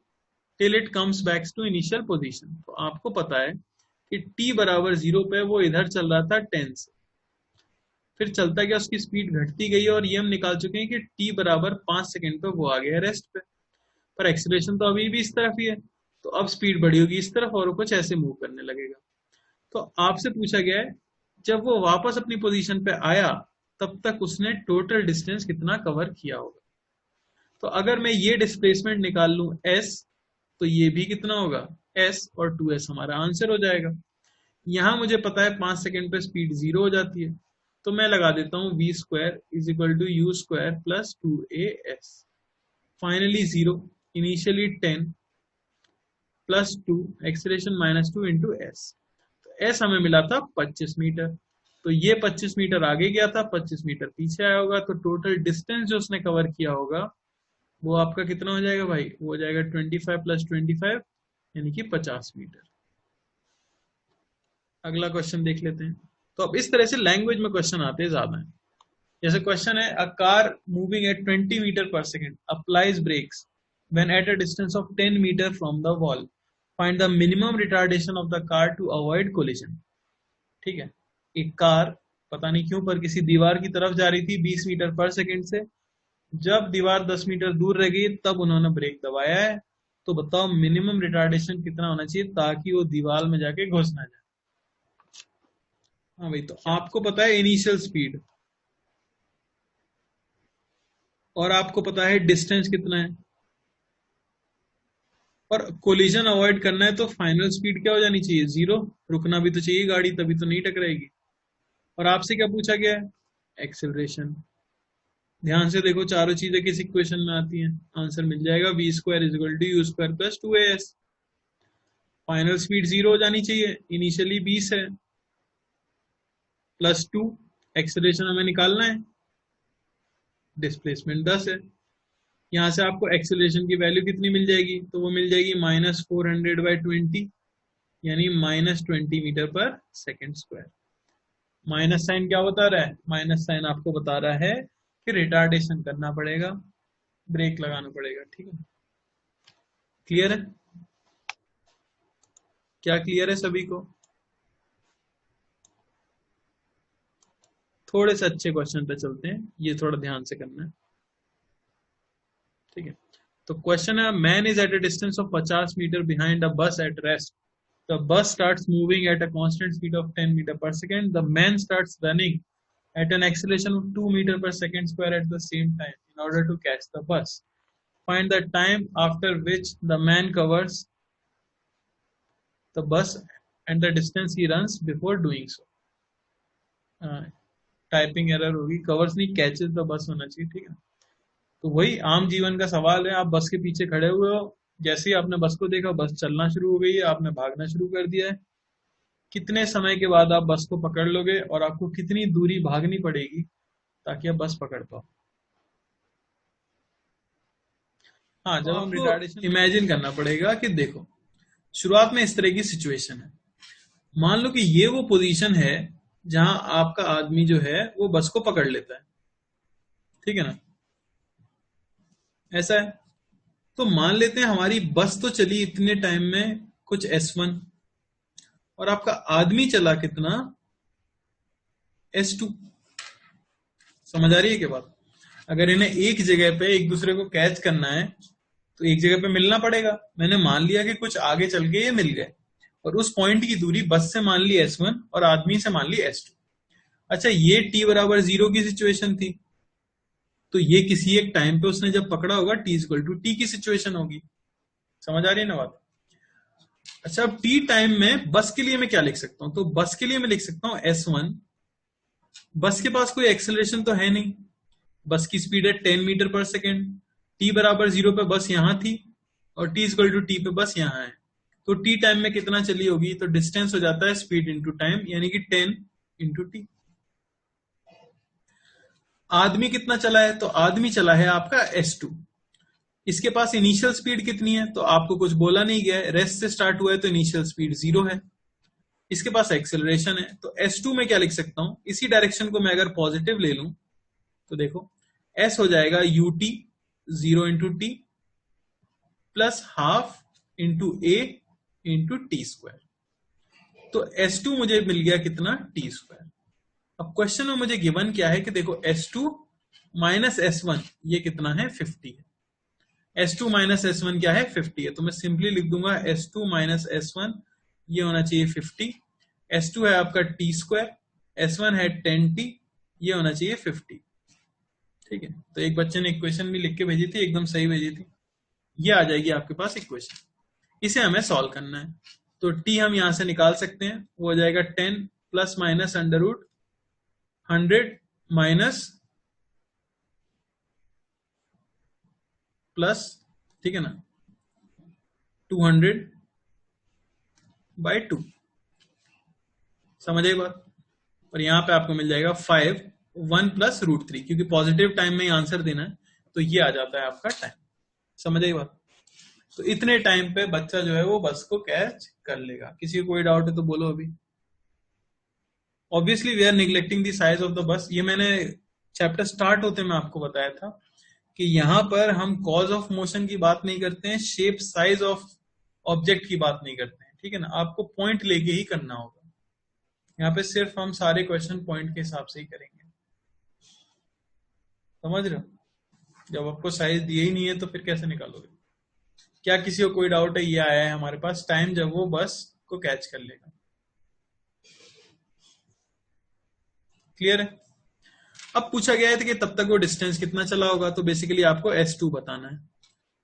till it comes back to initial position. तो आपको पता है कि t बराबर 0 पे वो इधर चल रहा था 10 से, फिर चलता गया, उसकी स्पीड घटती गई और ये हम निकाल चुके हैं कि t बराबर 5 सेकंड पे वो आ गया रेस्ट पे। पर एक्सीलरेशन तो अभी भी इस तरफ ही है, तो अब स्पीड बढ़ी होगी इस तरफ और कुछ ऐसे मूव करने लगेगा। तो आपसे पूछा गया है जब वो वापस अपनी पोजीशन पे आया तब तक उसने टोटल डिस्टेंस कितना कवर किया होगा। तो अगर मैं ये डिस्प्लेसमेंट निकाल लूं s, तो ये भी कितना होगा s और 2s हमारा आंसर हो जाएगा। यहां मुझे पता है 5 सेकंड पे स्पीड 0 हो जाती है, तो मैं लगा देता हूं v square is equal to u square plus 2as। Finally 0, initially 10 plus 2 acceleration -2 into s। तो s हमें मिला था 25 मीटर। तो ये 25 मीटर आगे गया था, 25 मीटर पीछे आया होगा, तो टोटल डिस्टेंस जो उसने कवर किया होगा वो आपका कितना हो जाएगा भाई? वो हो जाएगा 25 प्लस 25 यानी कि 50 मीटर। अगला क्वेश्चन देख लेते हैं। तो अब इस तरह से लैंग्वेज में क्वेश्चन आते हैं ज्यादा है। जैसे क्वेश्चन है a car moving at 20 metre per second applies brakes when at a distance of 10 metre from the wall, find the minimum retardation of the car to avoid collision. ठीक है, एक कार पता नहीं क्यों पर किसी दीवार की तरफ जा रही थी 20 मीटर पर सेकेंड से। जब दीवार 10 मीटर दूर रह गई तब उन्होंने ब्रेक दबाया है। तो बताओ मिनिमम रिटार्डेशन कितना होना चाहिए ताकि वो दीवार में जाके घुस ना जाए। हाँ भाई, तो आपको पता है इनिशियल स्पीड और आपको पता है डिस्टेंस कितना है, और कोलिजन अवॉइड करना है तो फाइनल स्पीड क्या हो जानी चाहिए? 0। रुकना भी तो चाहिए गाड़ी, तभी तो नहीं टकराएगी। और आपसे क्या पूछा गया है? एक्सेलरेशन। ध्यान से देखो चारों चीजें किस इक्वेशन में आती हैं। आंसर मिल जाएगा v square is equal to u square plus 2as। Final speed 0 हो जानी चाहिए, इनिशियली 20 है, प्लस 2 एक्सेलरेशन हमें निकालना है, डिस्प्लेसमेंट 10 है। यहां से आपको एक्सेलरेशन की वैल्यू कितनी मिल जाएगी? तो वो मिल जाएगी -400/20 यानी -20 metre per second square. Minus sign क्या बता रहा है? माइनस साइन आपको बता रहा है कि रिटार्डेशन करना पड़ेगा, ब्रेक लगाना पड़ेगा। ठीक है, क्लियर है? क्या क्लियर है सभी को? थोड़े से अच्छे क्वेश्चन पे चलते हैं, ये थोड़ा ध्यान से करना है, ठीक है। तो क्वेश्चन है, man is at a distance of 50 metre behind a bus at rest, the bus starts moving at a constant speed of 10 metre per second, the man starts running at an acceleration of 2 meter per second square at the same time in order to catch the bus. Find the time after which the man covers the bus and the distance he runs before doing so. Typing error होगी, covers नहीं catches the bus होना चाहिए, ठीक है। तो वही आम जीवन का सवाल है, आप बस के पीछे खड़े हुए हो, जैसे ही आपने बस को देखा बस चलना शुरू हो गई है, आपने भागना शुरू कर दिया है, कितने समय के बाद आप बस को पकड़ लोगे और आपको कितनी दूरी भागनी पड़ेगी ताकि आप बस पकड़ पाओ। हाँ, जब हम रिटार्डेशन इमेजिन करना पड़ेगा कि देखो शुरुआत में इस तरह की सिचुएशन है, मान लो कि ये वो पोजीशन है जहां आपका आदमी जो है वो बस को पकड़ लेता है, ठीक है ना, ऐसा है। तो मान लेते हैं हमारी बस तो चली इतने टाइम में कुछ S1 और आपका आदमी चला कितना, S2। समझ आ रही है क्या बात? अगर इन्हें एक जगह पे एक दूसरे को कैच करना है तो एक जगह पे मिलना पड़ेगा। मैंने मान लिया कि कुछ आगे चल के ये मिल गए और उस पॉइंट की दूरी बस से मान ली S1 और आदमी से मान ली S2। अच्छा, ये t बराबर 0 की सिचुएशन थी, तो ये किसी एक टाइम पे उसने जब पकड़ा होगा t इक्वल टू t की सिचुएशन होगी। समझ आ रही है ना बात? अच्छा, अब t टाइम में बस के लिए मैं क्या लिख सकता हूं, तो बस के लिए मैं लिख सकता हूं S1। बस के पास कोई एक्सेलरेशन तो है नहीं, बस की स्पीड है 10 मीटर पर सेकेंड, t बराबर 0 पे बस यहां थी और t इक्वल टू t पे बस यहां है, तो t टाइम में कितना चली होगी, तो डिस्टेंस हो जाता है स्पीड इंटू टाइम, यानी कि 10 इंटू टी। आदमी कितना चला है, तो आदमी चला है आपका S2। इसके पास इनिशियल स्पीड कितनी है, तो आपको कुछ बोला नहीं गया है, रेस्ट से स्टार्ट हुआ है तो इनिशियल स्पीड 0 है। इसके पास एक्सेलरेशन है, तो S2 में क्या लिख सकता हूं, इसी डायरेक्शन को मैं अगर पॉजिटिव ले लूं तो देखो S हो जाएगा ut 0 into T plus half into A into T square. तो S2 मुझे मिल गया कितना, टी स्क्वायर। अब क्वेश्चन में मुझे गिवन क्या है कि देखो S2 माइनस S1 ये कितना है, 50 है। S2 माइनस S1 क्या है, 50 है, तो मैं सिंपली लिख दूंगा S2 माइनस S1 ये होना चाहिए 50। S2 है आपका टी स्क्वायर, S1 है 10t, ये होना चाहिए 50, ठीक है। तो एक बच्चे ने इक्वेशन भी लिख के भेजी थी, एकदम सही भेजी थी, ये आ जाएगी आपके पास इक्वेशन। इसे हमें सॉल्व करना है, तो t हम यहां से निकाल सकते हैं, वो हो जाएगा 10 plus minus under root 100 minus plus, ठीक है ना, 200 बाई 2। समझ आई बात? और यहां पे आपको मिल जाएगा 5 1 प्लस रूट 3, क्योंकि पॉजिटिव टाइम में ही आंसर देना है, तो ये आ जाता है आपका टाइम। समझ आई बात? तो इतने टाइम पे बच्चा जो है वो बस को कैच कर लेगा। किसी को कोई डाउट है तो बोलो अभी। Obviously we are neglecting the size of the bus, ये मैंने चैप्टर स्टार्ट होते में आपको बताया था कि यहां पर हम कॉज ऑफ मोशन की बात नहीं करते हैं, शेप साइज ऑफ ऑब्जेक्ट की बात नहीं करते हैं, ठीक है ना। आपको पॉइंट लेके ही करना होगा, यहाँ पे सिर्फ हम सारे क्वेश्चन पॉइंट के हिसाब से ही करेंगे। समझ रहे हो? जब आपको साइज दिए ही नहीं है तो फिर कैसे निकालोगे? क्या किसी को कोई डाउट है? ये आया है हमारे पास टाइम जब वो बस को कैच कर लेगा। क्लियर है? अब पूछा गया है कि तब तक वो डिस्टेंस कितना चला होगा, तो बेसिकली आपको S2 बताना है।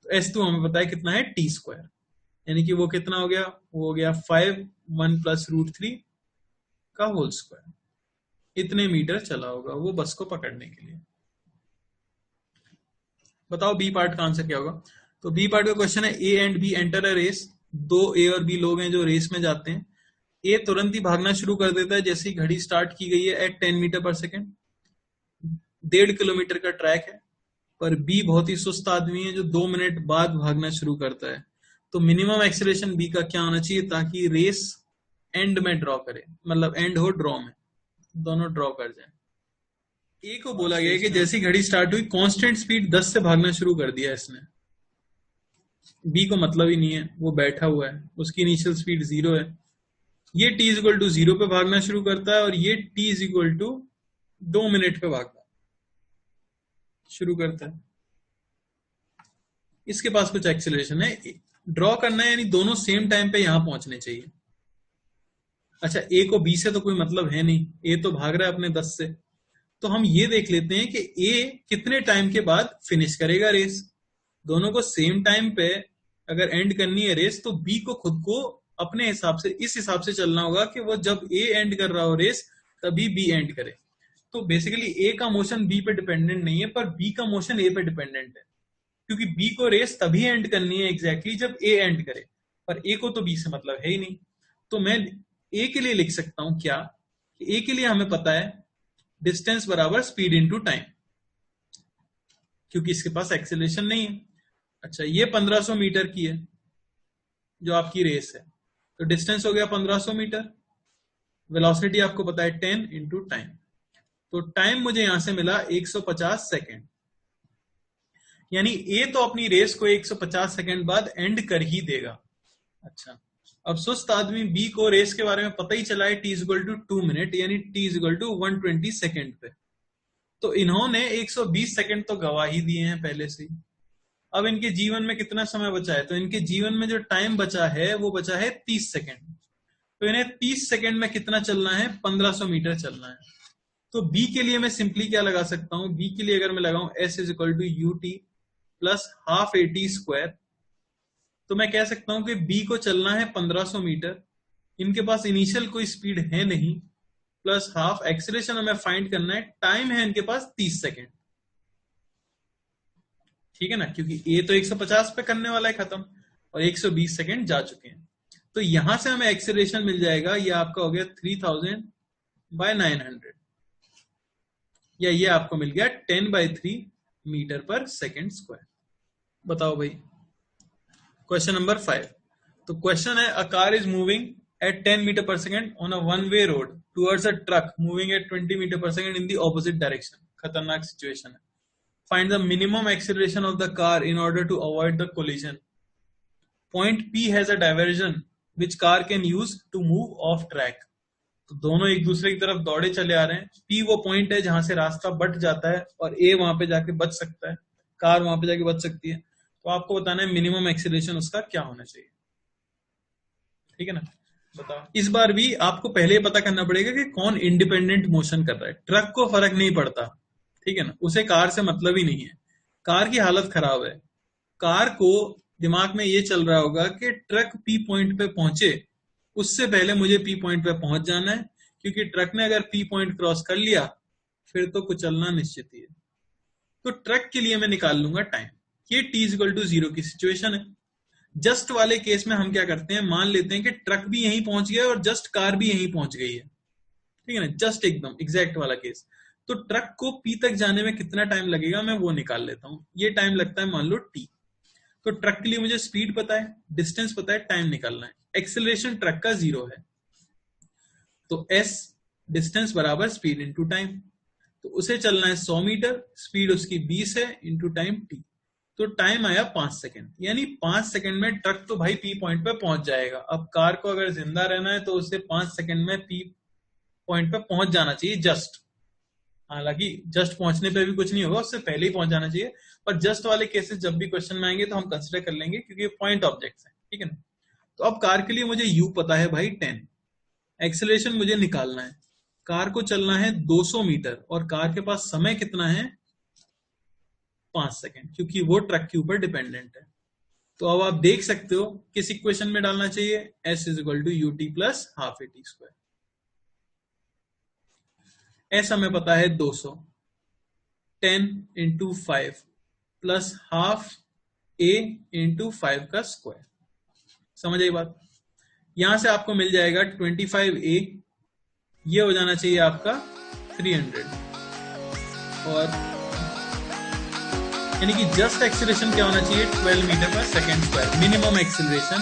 तो S2 हमें पता है कितना है, टी स्क्वायर, यानी कि वो कितना हो गया, वो हो गया 5 1 प्लस रूट 3 का होल स्क्वायर। इतने मीटर चला होगा वो बस को पकड़ने के लिए। बताओ बी पार्ट का आंसर क्या होगा। तो बी पार्ट का क्वेश्चन है, A and B enter a race, दो ए और बी लोग हैं जो रेस में जाते हैं। ए तुरंत ही भागना शुरू कर देता है जैसे ही घड़ी स्टार्ट की गई है eight 10 metre per second. 1.5 kilometre का ट्रैक है, पर बी बहुत ही सुस्त आदमी है जो 2 मिनट बाद भागना शुरू करता है। तो मिनिमम एक्सेलरेशन बी का क्या होना चाहिए ताकि रेस एंड में ड्रॉ करे, मतलब एंड हो ड्रॉ में, दोनों ड्रॉ कर जाए। ए को बोला गया कि जैसी घड़ी स्टार्ट हुई कांस्टेंट स्पीड 10 से भागना शुरू कर दिया इसने, बी को मतलब ही नहीं है, वो बैठा हुआ है, उसकी इनिशियल स्पीड 0 है। ये t इज इक्वल टू 0 पे भागना शुरू करता है और ये t is equal to 2 minute पे भागना शुरू करता है। इसके पास कुछ एक्सेलरेशन है, ड्रॉ करना है, यानी दोनों सेम टाइम पे यहां पहुंचने चाहिए। अच्छा, ए को बी से तो कोई मतलब है नहीं, ए तो भाग रहा है अपने 10 से, तो हम ये देख लेते हैं कि ए कितने टाइम के बाद फिनिश करेगा रेस। दोनों को सेम टाइम पे अगर एंड करनी है रेस, तो बी को खुद को अपने हिसाब से, इस हिसाब से चलना होगा कि वो जब ए एंड कर रहा हो रेस तभी बी एंड करे। तो बेसिकली ए का मोशन बी पे डिपेंडेंट नहीं है, पर बी का मोशन ए पे डिपेंडेंट है, क्योंकि बी को रेस तभी एंड करनी है एग्जैक्टली जब ए एंड करे, पर ए को तो बी से मतलब है ही नहीं। तो मैं ए के लिए लिख सकता हूं क्या, ए के लिए हमें पता है डिस्टेंस बराबर स्पीड इनटू टाइम, क्योंकि इसके पास एक्सेलरेशन नहीं है। अच्छा, ये 1500 मीटर की है जो आपकी रेस है, तो डिस्टेंस हो गया 1500 मीटर, वेलोसिटी आपको पता है 10 इंटू टाइम, तो टाइम मुझे यहां से मिला 150 सेकेंड, यानी ए तो अपनी रेस को 150 सेकेंड बाद एंड कर ही देगा। अच्छा, अब सुस्त आदमी बी को रेस के बारे में पता ही चला है, t इक्वल टू 2 मिनट, यानी t इक्वल टू 120 सेकेंड पे, तो इन्होंने 120 सेकेंड तो गवा ही दिए हैं पहले से ही। अब इनके जीवन में कितना समय बचा है, तो इनके जीवन में जो टाइम बचा है वो बचा है 30 सेकेंड, तो इन्हें 30 सेकेंड में कितना चलना है, 1500 मीटर चलना है। तो बी के लिए मैं सिंपली क्या लगा सकता हूं, बी के लिए अगर मैं लगाऊं s is equal to u t plus half a t square, तो मैं कह सकता हूं कि बी को चलना है 1500 मीटर, इनके पास इनिशियल कोई स्पीड है नहीं, प्लस हाफ एक्सेलरेशन हमें फाइंड करना है, टाइम है इनके पास 30 सेकेंड, ठीक है ना, क्योंकि ए तो 150 पे करने वाला है खत्म, और 120 सेकेंड जा चुके हैं, तो यहां से हमें एक्सेलरेशन मिल जाएगा, ये आपका हो गया 3000/900, या ये आपको मिल गया 10/3 मीटर पर सेकेंड स्क्वायर। बताओ भाई, क्वेश्चन नंबर 5। तो क्वेश्चन है, a car is moving at 10 meter per second on a one-way road towards a truck moving at 20 meter per second in the opposite direction. खतरनाक situation है। Find the minimum acceleration of the car in order to avoid the collision. Point P has a diversion which car can use to move off track. तो दोनों एक दूसरे की तरफ दौड़े चले आ रहे हैं। P वो पॉइंट है जहां से रास्ता बट जाता है और A वहां पे जाके बच सकता है, कार वहां पे जाके बच सकती है। तो आपको बताना है मिनिमम एक्सेलरेशन उसका क्या होना चाहिए, ठीक है ना। बताओ, इस बार भी आपको पहले पता करना पड़ेगा कि कौन इंडिपेंडेंट मोशन कर रहा है। ट्रक को फर्क नहीं पड़ता, ठीक है ना, उसे कार से मतलब ही नहीं है, कार की हालत खराब है। कार को दिमाग में ये चल रहा होगा कि ट्रक पी पॉइंट पे पहुंचे उससे पहले मुझे पी पॉइंट पे पहुंच जाना है, क्योंकि ट्रक ने अगर पी पॉइंट क्रॉस कर लिया फिर तो कुचलना निश्चित ही है। तो ट्रक के लिए मैं निकाल लूंगा टाइम, ये t इक्वल टू 0 की सिचुएशन है। जस्ट वाले केस में हम क्या करते हैं, मान लेते हैं कि ट्रक भी यहीं पहुंच गया और जस्ट कार भी यहीं पहुंच गई है, ठीक है ना, जस्ट एकदम एग्जैक्ट वाला केस। तो ट्रक को पी तक जाने में कितना टाइम लगेगा मैं वो निकाल लेता हूं, ये टाइम लगता है मान लो t। तो ट्रक के लिए मुझे स्पीड पता है, डिस्टेंस पता है, टाइम निकालना है। एक्सेलरेशन ट्रक का 0 है, तो s डिस्टेंस बराबर स्पीड इंटू टाइम, तो उसे चलना है 100 मीटर, स्पीड उसकी 20 है, इंटू टाइम t, तो टाइम आया 5 सेकेंड, यानी 5 सेकेंड में ट्रक तो भाई पी पॉइंट पे पहुंच जाएगा। अब कार को अगर जिंदा रहना है तो उसे 5 सेकेंड में पी पॉइंट पे पहुंच जाना चाहिए जस्ट, हालांकि जस्ट पहुंचने पे भी कुछ नहीं होगा, उससे पहले ही पहुंच जाना चाहिए, पर जस्ट वाले केसेस जब भी क्वेश्चन में आएंगे तो हम कंसिडर कर लेंगे क्योंकि पॉइंट ऑब्जेक्ट्स है, ठीक है ना। तो अब कार के लिए मुझे u पता है भाई 10, एक्सेलरेशन मुझे निकालना है, कार को चलना है 200 मीटर और कार के पास समय कितना है 5 सेकेंड, क्योंकि वो ट्रक के ऊपर डिपेंडेंट है। तो अब आप देख सकते हो किस इक्वेशन में डालना चाहिए, s is equal to u t plus half a t square. s हमें पता है 200, 10 into 5 plus half a into 5 का स्क्वायर। समझ आई बात। यहां से आपको मिल जाएगा 25a, ये हो जाना चाहिए आपका 300, और यानी कि जस्ट एक्सीलरेशन क्या होना चाहिए 12 metre per second square, minimum acceleration